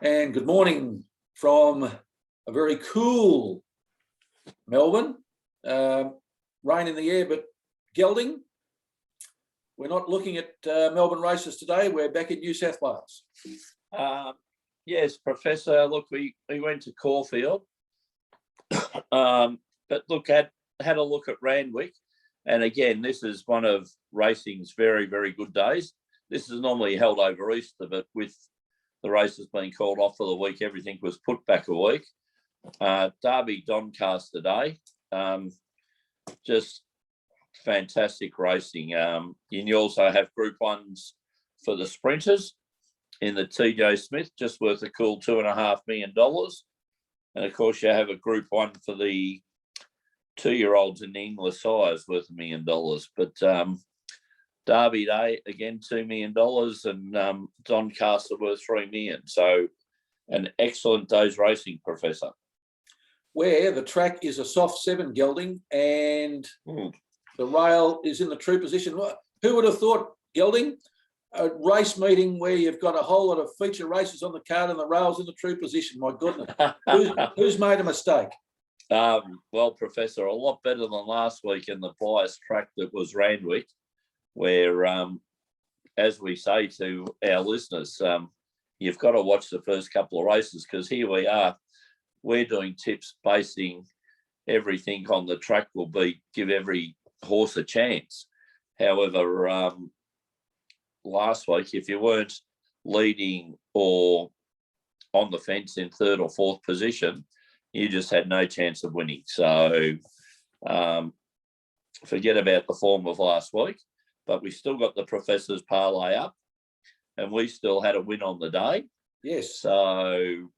And good morning from a very cool Melbourne. Rain in the air, but Gelding. We're not looking at Melbourne races today. We're back in New South Wales. Yes, Professor. Look, we went to Caulfield, but look, had a look at Randwick. And again, this is one of racing's very, very good days. This is normally held over Easter, but with the races being called off for the week, everything was put back a week. Derby Doncaster Day, just fantastic racing. You also have Group 1s for the sprinters in the TJ Smith, just worth a cool $2.5 million. And of course, you have a Group 1 for the 2-year-olds in the English sires worth $1 million. But Derby Day, again, $2 million, and Doncaster worth $3 million. So an excellent day's racing, Professor. Where the track is a soft 7 Gelding and the rail is in the true position. Who would have thought, Gelding, a race meeting where you've got a whole lot of feature races on the card and the rail's in the true position? My goodness. Who's made a mistake? Well, Professor, a lot better than last week in the biased track that was Randwick, where, as we say to our listeners, you've got to watch the first couple of races, because here we are. We're doing tips basing everything on the track will be give every horse a chance. However, last week, if you weren't leading or on the fence in 3rd or 4th position, you just had no chance of winning. So forget about the form of last week, but we still got the Professor's parlay up and we still had a win on the day. Yes. So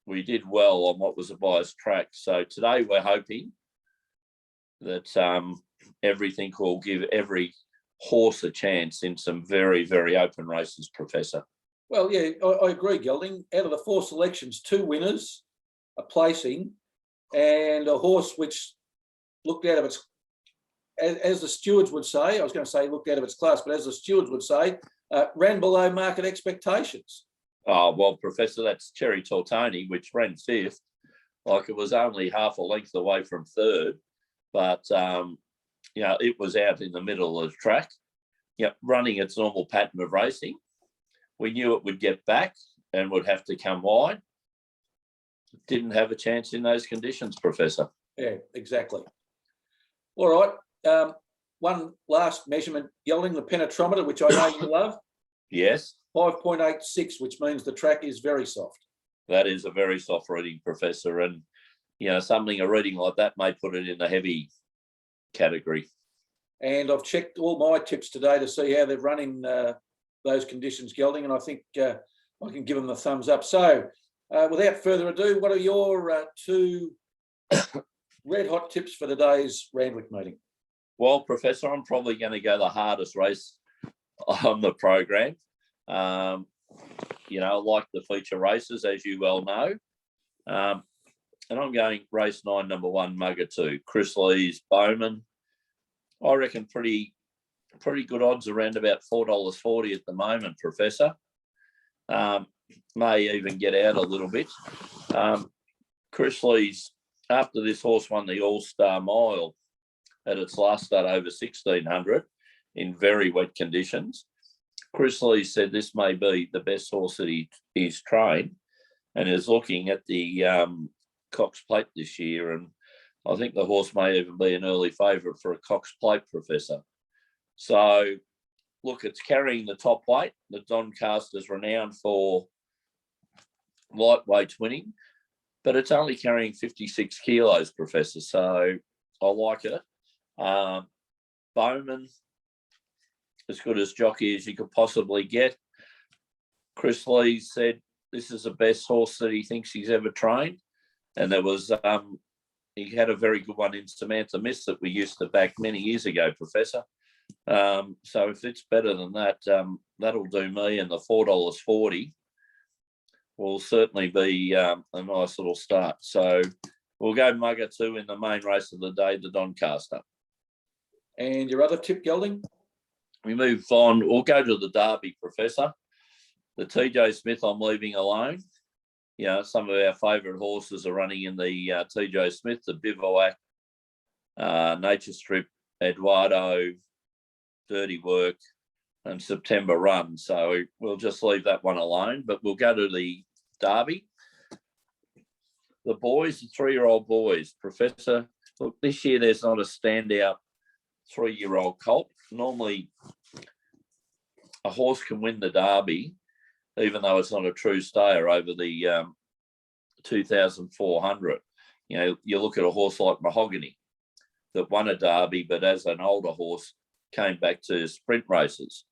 we did well on what was a biased track. So today we're hoping that everything will give every horse a chance in some very, very open races, Professor. Well, yeah, I agree, Gelding. Out of the 4 selections, 2 winners, a placing, and a horse which looked out of its, as the stewards would say, I was going to say looked out of its class, but as the stewards would say, ran below market expectations. Oh, well, Professor, that's Cherry Tortoni, which ran 5th. Like, it was only half a length away from 3rd, but, it was out in the middle of the track, running its normal pattern of racing. We knew it would get back and would have to come wide. Didn't have a chance in those conditions, Professor. Yeah, exactly. All right. One last measurement, Gelding, the penetrometer, which I know you love. Yes. 5.86, which means the track is very soft. That is a very soft reading, Professor. And, a reading like that may put it in the heavy category. And I've checked all my tips today to see how they've run in those conditions, Gelding, and I think I can give them the thumbs up. So without further ado, what are your 2 red hot tips for today's Randwick meeting? Well, Professor, I'm probably going to go the hardest race on the program. I like the feature races, as you well know. And I'm going race 9, number 1, Mugger 2, Chris Lee's Bowman. I reckon pretty good odds, around about $4.40 at the moment, Professor. May even get out a little bit. Chris Lee's, after this horse won the All-Star Mile at its last start over 1,600 in very wet conditions, Chris Lee said this may be the best horse that he's trained, and is looking at the Cox Plate this year. And I think the horse may even be an early favourite for a Cox Plate, Professor. So, look, it's carrying the top weight. The Doncaster's renowned for lightweight winning, but it's only carrying 56 kilos, Professor. So I like it. Bowman, as good as jockey as you could possibly get. Chris Lee said this is the best horse that he thinks he's ever trained. And there was, he had a very good one in Samantha Miss that we used to back many years ago, Professor. So if it's better than that, that'll do me. And the $4.40 will certainly be a nice little start. So we'll go Mugger 2 in the main race of the day, the Doncaster. And your other tip, Gelding? We move on. We'll go to the Derby, Professor. The TJ Smith I'm leaving alone. some of our favourite horses are running in the TJ Smith, the Bivouac, Nature Strip, Eduardo, Dirty Work, and September Run. So we'll just leave that one alone, but we'll go to the Derby. The boys, the 3-year-old boys. Professor, look, this year there's not a standout 3-year-old colt. Normally, a horse can win the Derby, even though it's not a true stayer over the 2,400. You look at a horse like Mahogany that won a Derby, but as an older horse came back to sprint races.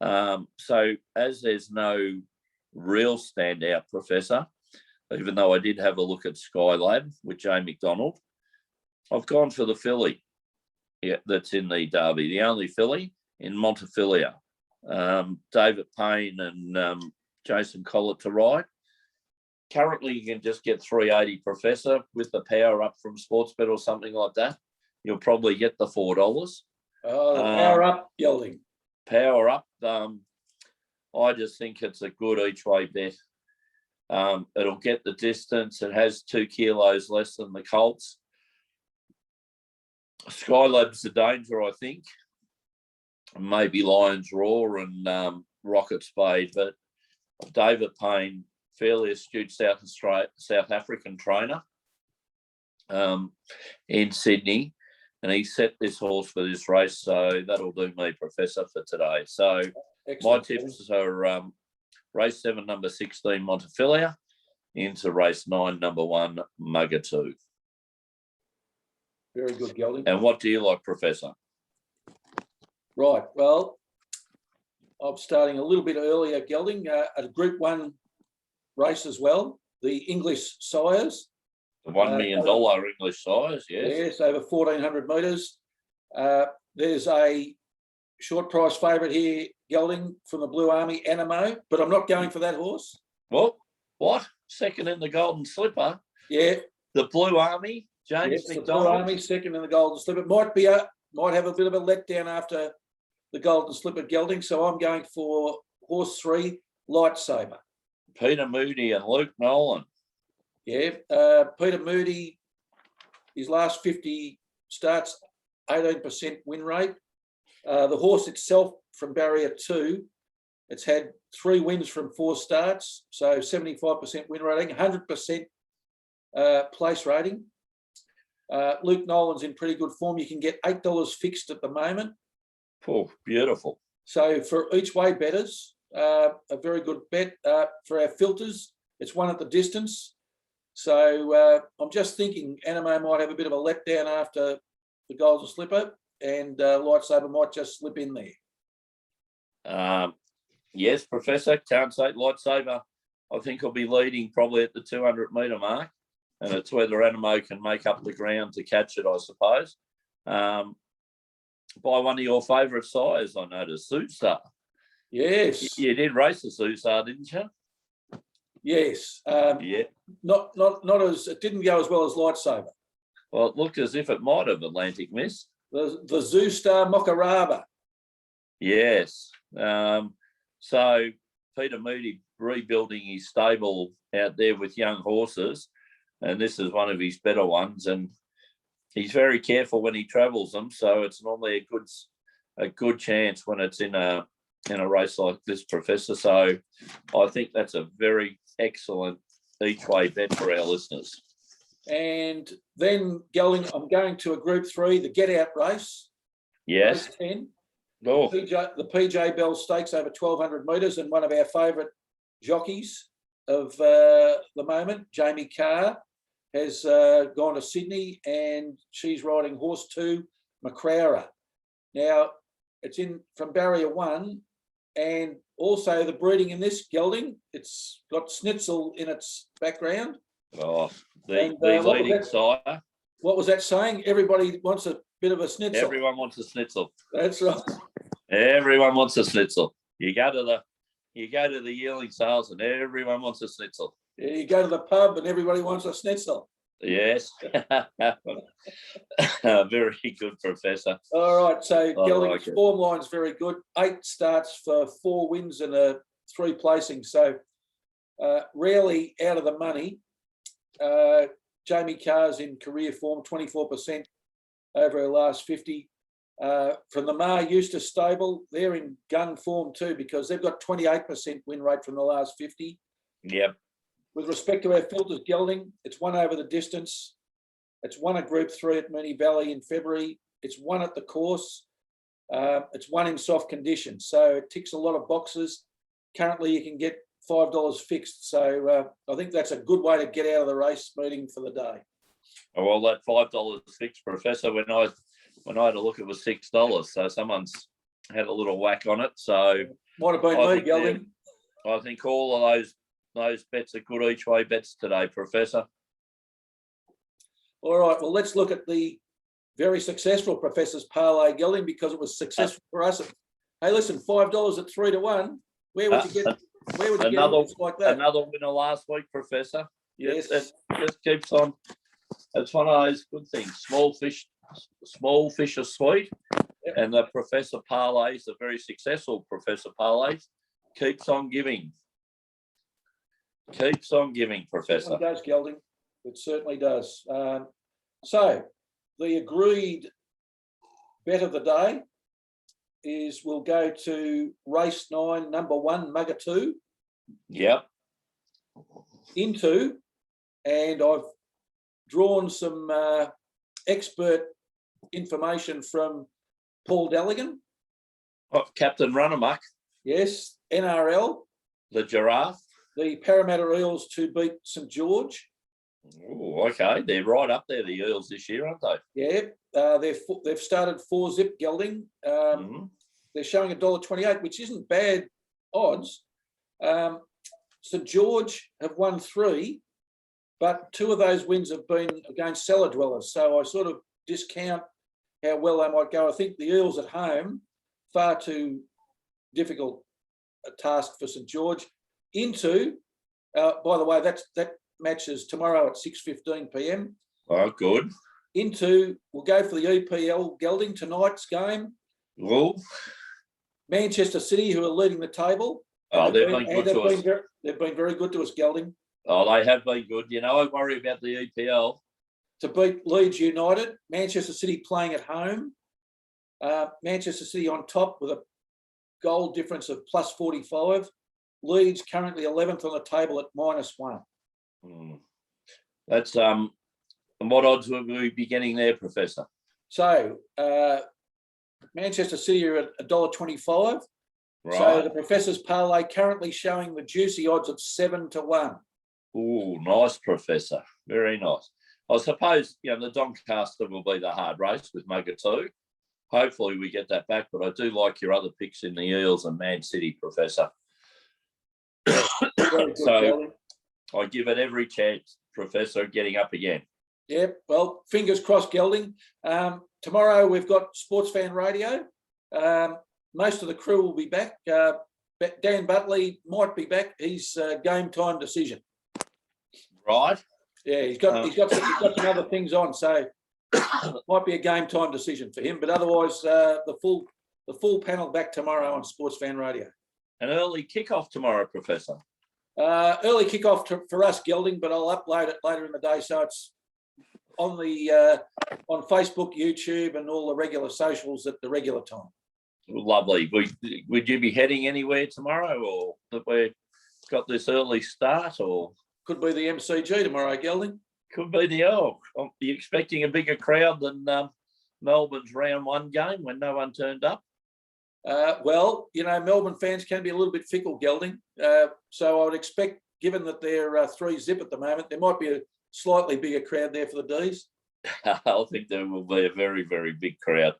So as there's no real standout, Professor, even though I did have a look at Skylab with Jay McDonald, I've gone for the filly that's in the Derby, the only filly in Montefilia. David Payne and Jason Collett to ride. Currently, you can just get 380, Professor, with the power up from Sportsbet or something like that. You'll probably get the $4. Power up, Gelding. Power up. I just think it's a good each way bet. It'll get the distance. It has 2 kilos less than the Colts. Skylab's the danger, I think. Maybe Lions Roar and Rocket Spade, but David Payne, fairly astute South African trainer in Sydney, and he set this horse for this race, so that'll do me, Professor, for today. So excellent. My tips are race 7, number 16, Montefilia, into race 9, number 1, Mugger 2. Very good, Gelding. And what do you like, Professor? Right, well, I'm starting a little bit earlier, Gelding, at a Group 1 race as well, the English Sires. The $1 million English Sires, yes. Yes, over 1,400 metres. There's a short price favourite here, Gelding, from the Blue Army, Animo, but I'm not going for that horse. Well, what? Second in the Golden Slipper? Yeah. The Blue Army, James McDonald. The Blue Army, second in the Golden Slipper. Might have a bit of a letdown after the Golden Slipper, Gelding, so I'm going for horse 3, Lightsaber. Peter Moody and Luke Nolan. Yeah, Peter Moody, his last 50 starts, 18% win rate. The horse itself from barrier 2, it's had 3 wins from 4 starts, so 75% win rating, 100% place rating. Luke Nolan's in pretty good form. You can get $8 fixed at the moment. Oh, beautiful. So for each way bettors, a very good bet. For our filters, it's 1 at the distance. So I'm just thinking Animo might have a bit of a letdown after the Golden Slipper, and Lightsaber might just slip in there. Yes, Professor, can't say Lightsaber. I think he'll be leading probably at the 200 metre mark, and it's whether Animo can make up the ground to catch it, I suppose. By one of your favourite sires, I noticed, Suitstar. Yes. You did race the Suitstar, didn't you? Yes. Yeah. Not as, it didn't go as well as Lightsaber. Well, it looked as if it might have, Atlantic Miss. The Zoostar Mokaraba. Yes. So Peter Moody rebuilding his stable out there with young horses, and this is one of his better ones, and he's very careful when he travels them, so it's normally a good chance when it's in a race like this, Professor. So I think that's a very excellent each way bet for our listeners. And then Gelding, I'm going to a Group 3, the Get Out race. Yes. Race 10. Oh. The PJ Bell Stakes over 1,200 metres, and one of our favourite jockeys of the moment, Jamie Carr, has gone to Sydney, and she's riding horse 2, Macrowra. Now, it's in from barrier 1, and also the breeding in this, Gelding, it's got Schnitzel in its background. Oh, the leading sire. What was that saying? Everybody wants a bit of a Schnitzel. Everyone wants a Schnitzel. That's right. Everyone wants a Schnitzel. You go to the yearling sales and everyone wants a Schnitzel. Yeah, you go to the pub and everybody wants a Schnitzel. Yes. Very good, Professor. All right, so Gelding's form line's very good. 8 starts for 4 wins and 3 placings. So rarely out of the money. Jamie Carr's in career form, 24% over her last 50. From the Mar Eustace stable, they're in gun form too because they've got 28% win rate from the last 50. Yep. With respect to our filters, Gelding, it's won over the distance. It's won a Group 3 at Moonee Valley in February. It's won at the course. It's won in soft conditions. So it ticks a lot of boxes. Currently, you can get $5 fixed. So I think that's a good way to get out of the race meeting for the day. Oh, well, that $5 fixed, Professor, when I had a look, it was $6. So someone's had a little whack on it. So might have been me, Gelding. I think all of those bets are good each way bets today, Professor. All right. Well, let's look at the very successful Professor's parlay, Gelding, because it was successful for us. Hey, listen, $5 at 3 to 1. Where would you get? Where would you get like that? Another winner last week, Professor. Yes. It just keeps on. It's one of those good things. Small fish are sweet. Yep. And the Professor parlays, the very successful Professor parlays, keeps on giving. Keeps on giving, Professor. It does, Gelding. It certainly does. So the agreed bet of the day is we'll go to race 9, number 1, Mugger 2. Yep. Into, and I've drawn some expert information from Paul Deligan. Oh, Captain Runamuck. Yes, NRL. The Giraffe. The Parramatta Eels to beat St George. Oh, okay. They're right up there, the Eels this year, aren't they? Yeah, they've started 4-zip Gelding. They're showing $1.28, which isn't bad odds. St George have won 3, but 2 of those wins have been against cellar dwellers. So I sort of discount how well they might go. I think the Eels at home, far too difficult a task for St George. Into, by the way, that matches tomorrow at 6:15 p.m. Oh, good. Into, we'll go for the EPL Gelding tonight's game. Well, Manchester City, who are leading the table. Oh, they've been good to us. They've been very good to us, Gelding. Oh, they have been good. You know, I worry about the EPL. To beat Leeds United, Manchester City playing at home. Manchester City on top with a goal difference of plus 45. Leeds currently 11th on the table at -1. That's and what odds will we be getting there, Professor? So Manchester City are at $1.25. Right. So the Professor's parlay currently showing the juicy odds of 7 to 1. Oh, nice, Professor. Very nice. I suppose the Doncaster will be the hard race with Mugger 2. Hopefully we get that back, but I do like your other picks in the Eels and Man City, Professor. So I give it every chance, Professor, getting up again. Yep. Well, fingers crossed, Gelding. Tomorrow we've got Sports Fan Radio. Most of the crew will be back. Dan Butley might be back. He's game time decision. Right. Yeah, he's got some other things on, so might be a game time decision for him. But otherwise, the full panel back tomorrow on Sports Fan Radio. An early kickoff tomorrow, Professor. Early kickoff for us, Gelding, but I'll upload it later in the day, so it's on the on Facebook, YouTube, and all the regular socials at the regular time. Lovely. Would you be heading anywhere tomorrow, or that we've got this early start, or could be the MCG tomorrow, Gelding? Could be the Elk. Are you expecting a bigger crowd than Melbourne's round 1 game when no one turned up? Well, Melbourne fans can be a little bit fickle, Gelding. So I would expect, given that they're 3-zip at the moment, there might be a slightly bigger crowd there for the D's. I think there will be a very, very big crowd.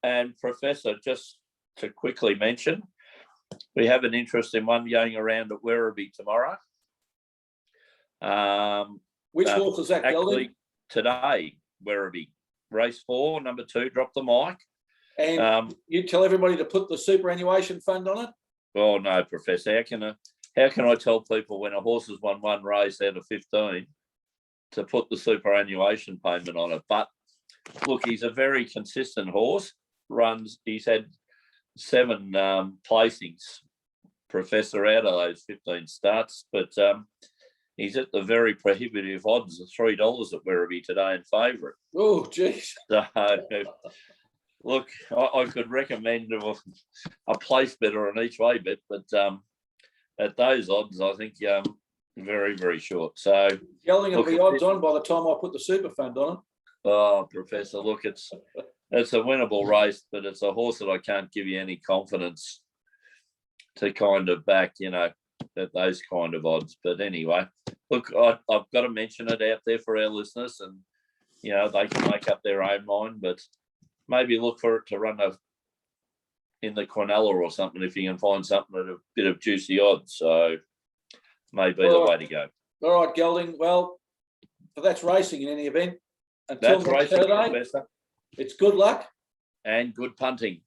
And Professor, just to quickly mention, we have an interesting one going around at Werribee tomorrow. Which horse is that, Gelding? Today, Werribee. Race 4, number 2, drop the mic. And you tell everybody to put the superannuation fund on it? Oh, no, Professor. How can I tell people when a horse has won 1 race out of 15 to put the superannuation payment on it? But look, he's a very consistent horse. He's had 7 placings Professor out of those 15 starts, but he's at the very prohibitive odds of $3 at Werribee today in favourite. Oh, geez. So, look, I could recommend a place better on each way bet, but at those odds, I think very, very short. So Gelding will be odds on by the time I put the super fund on it. Oh, Professor, look, it's a winnable race, but it's a horse that I can't give you any confidence to kind of back, at those kind of odds. But anyway, look, I've got to mention it out there for our listeners, and they can make up their own mind. But maybe look for it to run in the Quinella or something if you can find something at a bit of juicy odds. So maybe the way to go. All right, Gelding. Well, that's racing in any event. Until That's next racing, Saturday, Professor. it's good luck And good punting.